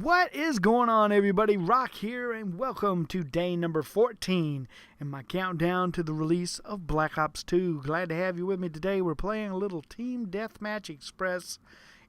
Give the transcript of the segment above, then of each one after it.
What is going on, everybody? Rock here, and welcome to day number 14 in my countdown to the release of Black Ops 2. Glad to have you with me today. We're playing a little Team Deathmatch Express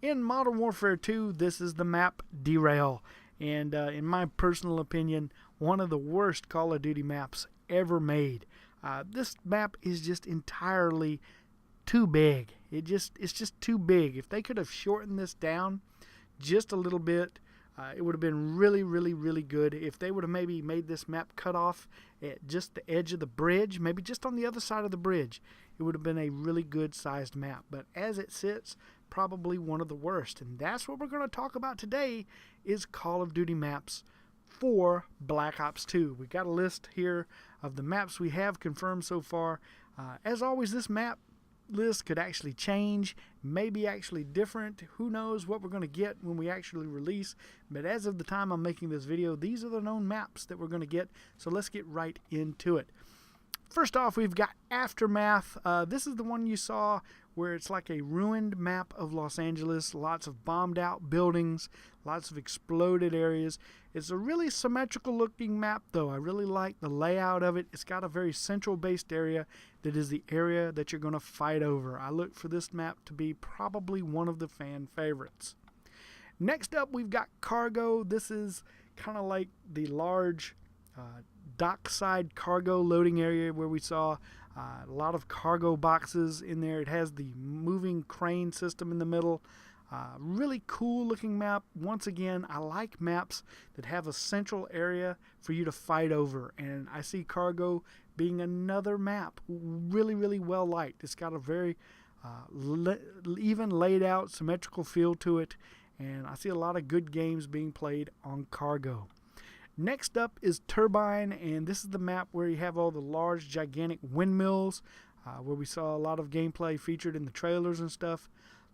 in Modern Warfare 2. This is the map Derail, and in my personal opinion, one of the worst Call of Duty maps ever made. This map is just entirely too big. It's just too big. If they could have shortened this down just a little bit, it would have been really good. If they would have maybe made this map cut off at just the edge of the bridge, maybe just on the other side of the bridge, it would have been a really good sized map. But as it sits, probably one of the worst. And that's what we're going to talk about today, is Call of Duty maps for Black Ops 2. We got a list here of the maps we have confirmed so far. As always, this map list could actually change, maybe actually different. Who knows what we're going to get when we actually release, but as of the time I'm making this video, these are the known maps that we're going to get. So let's get right into it. First off, we've got Aftermath. This is the one you saw where it's like a ruined map of Los Angeles, lots of bombed out buildings, lots of exploded areas. It's a really symmetrical looking map though. I really like the layout of it. It's got a very central based area that is the area that you're going to fight over. I look for this map to be probably one of the fan favorites. Next up, we've got Cargo. This is kind of like the large dockside cargo loading area where we saw a lot of cargo boxes in there. It has the moving crane system in the middle. Really cool looking map. Once again, I like maps that have a central area for you to fight over, and I see Cargo being another map really well liked. It's got a very even laid out symmetrical feel to it, and I see a lot of good games being played on Cargo. Next up is Turbine, and this is the map where you have all the large gigantic windmills, where we saw a lot of gameplay featured in the trailers and stuff.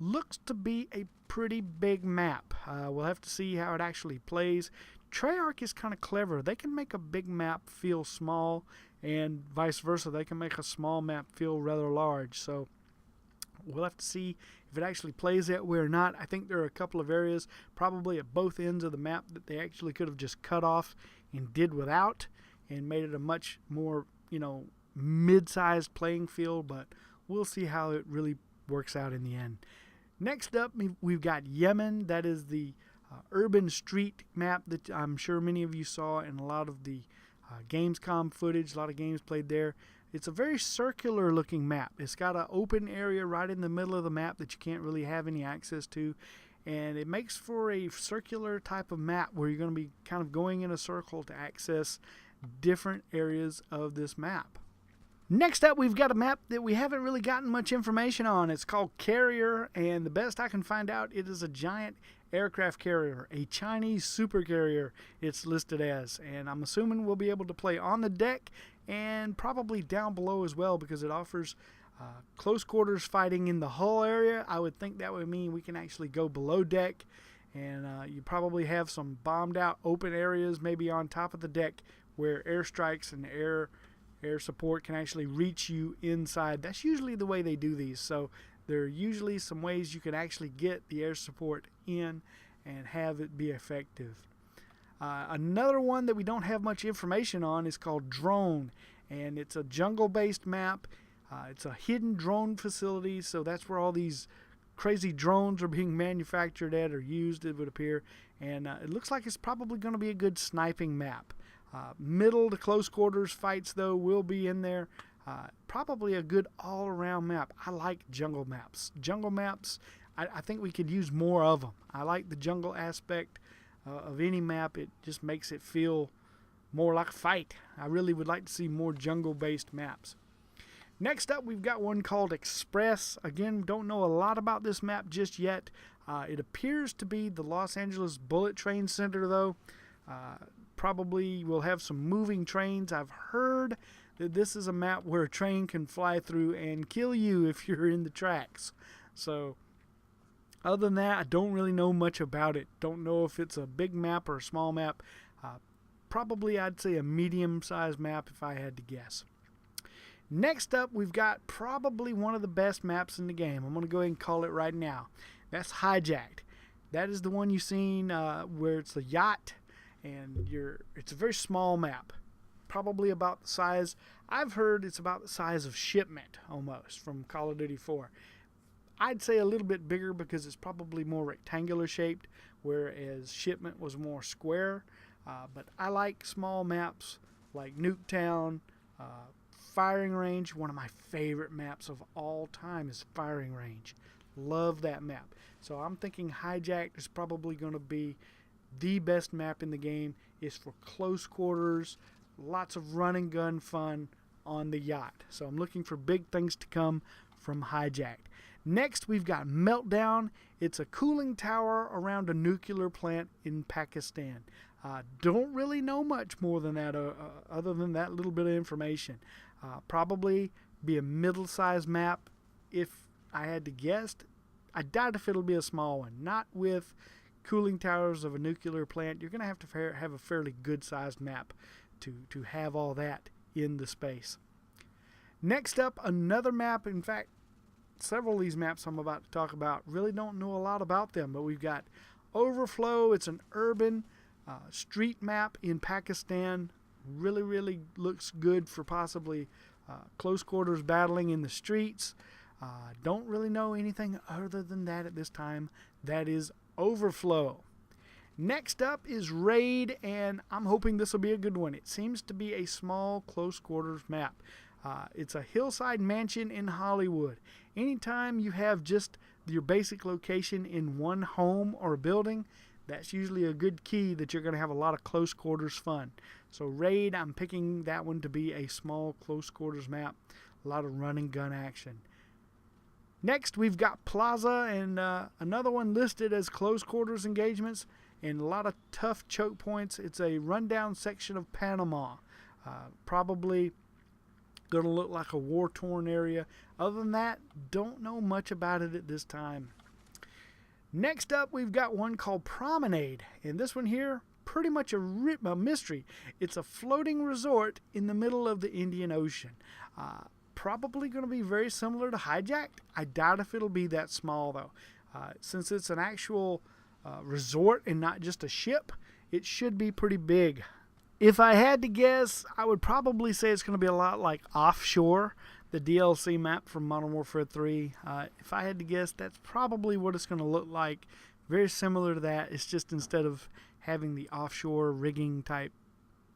Looks to be a pretty big map. We'll have to see how it actually plays. Treyarch is kind of clever. They can make a big map feel small, and vice versa. They can make a small map feel rather large. So we'll have to see if it actually plays that way or not. I think there are a couple of areas, probably at both ends of the map, that they actually could have just cut off and did without and made it a much more, mid-sized playing field, but we'll see how it really works out in the end. Next up, we've got Yemen. That is the urban street map that I'm sure many of you saw in a lot of the Gamescom footage, a lot of games played there. It's a very circular looking map. It's got an open area right in the middle of the map that you can't really have any access to, and it makes for a circular type of map where you're going to be kind of going in a circle to access different areas of this map. Next up, we've got a map that we haven't really gotten much information on. It's called Carrier, and the best I can find out, it is a giant aircraft carrier, a Chinese super carrier it's listed as, and I'm assuming we'll be able to play on the deck and probably down below as well, because it offers close quarters fighting in the hull area. I would think that would mean we can actually go below deck, and you probably have some bombed out open areas maybe on top of the deck where airstrikes and air support can actually reach you inside. That's usually the way they do these. So there are usually some ways you can actually get the air support in and have it be effective. Another one that we don't have much information on is called Drone, and it's a jungle-based map. It's a hidden drone facility, so that's where all these crazy drones are being manufactured at or used, it would appear. And it looks like it's probably going to be a good sniping map. Middle to close quarters fights, though, will be in there. Probably a good all-around map. I like jungle maps. Jungle maps, I think we could use more of them. I like the jungle aspect of any map. It just makes it feel more like a fight. I really would like to see more jungle-based maps. Next up, we've got one called Express. Again, don't know a lot about this map just yet. It appears to be the Los Angeles Bullet Train Center, though. Probably we'll have some moving trains. I've heard that this is a map where a train can fly through and kill you if you're in the tracks. So other than that, I don't really know much about it. Don't know if it's a big map or a small map. Probably I'd say a medium-sized map if I had to guess. Next up, we've got probably one of the best maps in the game. I'm going to go ahead and call it right now. That's Hijacked. That is the one you've seen where it's a yacht, and it's a very small map. Probably about the size, I've heard it's about the size of Shipment almost from Call of Duty 4. I'd say a little bit bigger because it's probably more rectangular shaped, whereas Shipment was more square. But I like small maps like Nuketown, Firing Range. One of my favorite maps of all time is Firing Range. Love that map. So I'm thinking Hijacked is probably going to be the best map in the game. It's for close quarters, lots of run and gun fun on the yacht. So I'm looking for big things to come from Hijacked. Next, we've got Meltdown. It's a cooling tower around a nuclear plant in Pakistan. Don't really know much more than that, other than that little bit of information. Probably be a middle-sized map if I had to guess. I doubt if it'll be a small one. Not with cooling towers of a nuclear plant. You're going to have a fairly good-sized map to have all that in the space. Next up, another map. In fact, several of these maps I'm about to talk about, really don't know a lot about them, but we've got Overflow. It's an urban street map in Pakistan. Really looks good for possibly close quarters battling in the streets. Don't really know anything other than that at this time. That is Overflow. Next up is Raid, and I'm hoping this will be a good one. It seems to be a small close quarters map. It's a hillside mansion in Hollywood. Anytime you have just your basic location in one home or building, that's usually a good key that you're going to have a lot of close quarters fun. So Raid, I'm picking that one to be a small close quarters map. A lot of run and gun action. Next, we've got Plaza, and another one listed as close quarters engagements and a lot of tough choke points. It's a rundown section of Panama. Probably going to look like a war-torn area. Other than that, don't know much about it at this time. Next up, we've got one called Promenade, and this one here, pretty much a mystery. It's a floating resort in the middle of the Indian Ocean. Probably going to be very similar to Hijacked. I doubt if it'll be that small, though. Since it's an actual resort and not just a ship, it should be pretty big. If I had to guess, I would probably say it's going to be a lot like Offshore, the DLC map from Modern Warfare 3. If I had to guess, that's probably what it's going to look like. Very similar to that. It's just instead of having the offshore rigging type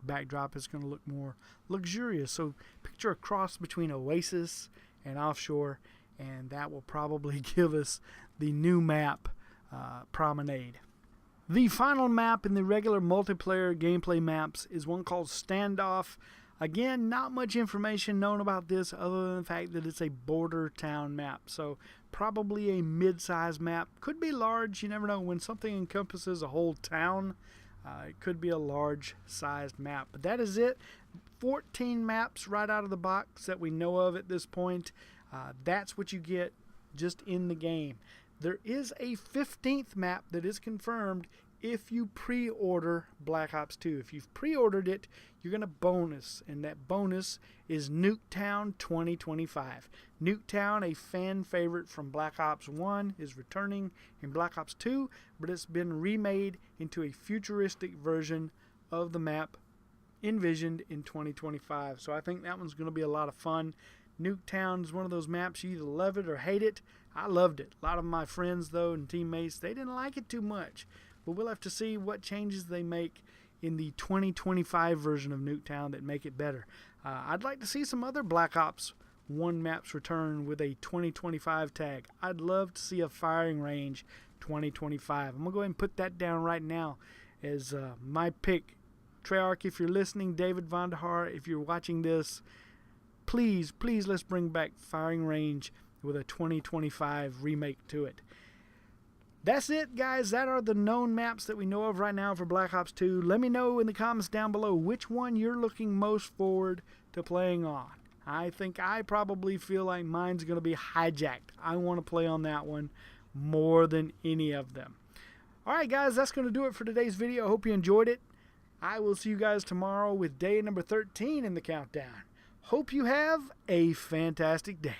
backdrop, it's going to look more luxurious. So picture a cross between Oasis and Offshore, and that will probably give us the new map, Promenade. The final map in the regular multiplayer gameplay maps is one called Standoff. Again, not much information known about this other than the fact that it's a border town map. So probably a mid-sized map. Could be large, you never know. When something encompasses a whole town, it could be a large-sized map. But that is it. 14 maps right out of the box that we know of at this point. That's what you get just in the game. There is a 15th map that is confirmed if you pre-order Black Ops 2. If you've pre-ordered it, you're going to bonus, and that bonus is Nuketown 2025. Nuketown, a fan favorite from Black Ops 1, is returning in Black Ops 2, but it's been remade into a futuristic version of the map envisioned in 2025. So I think that one's going to be a lot of fun. Nuketown is one of those maps, you either love it or hate it. I loved it. A lot of my friends, though, and teammates, they didn't like it too much. But we'll have to see what changes they make in the 2025 version of Nuketown that make it better. I'd like to see some other Black Ops 1 maps return with a 2025 tag. I'd love to see a Firing Range 2025. I'm going to go ahead and put that down right now as my pick. Treyarch, if you're listening, David Vonderhaar, if you're watching this, please let's bring back Firing Range with a 2025 remake to it. That's it, guys. That are the known maps that we know of right now for Black Ops 2. Let me know in the comments down below which one you're looking most forward to playing on. I think I probably feel like mine's going to be Hijacked. I want to play on that one more than any of them. Alright, guys, that's going to do it for today's video. I hope you enjoyed it. I will see you guys tomorrow with day number 13 in the countdown. Hope you have a fantastic day.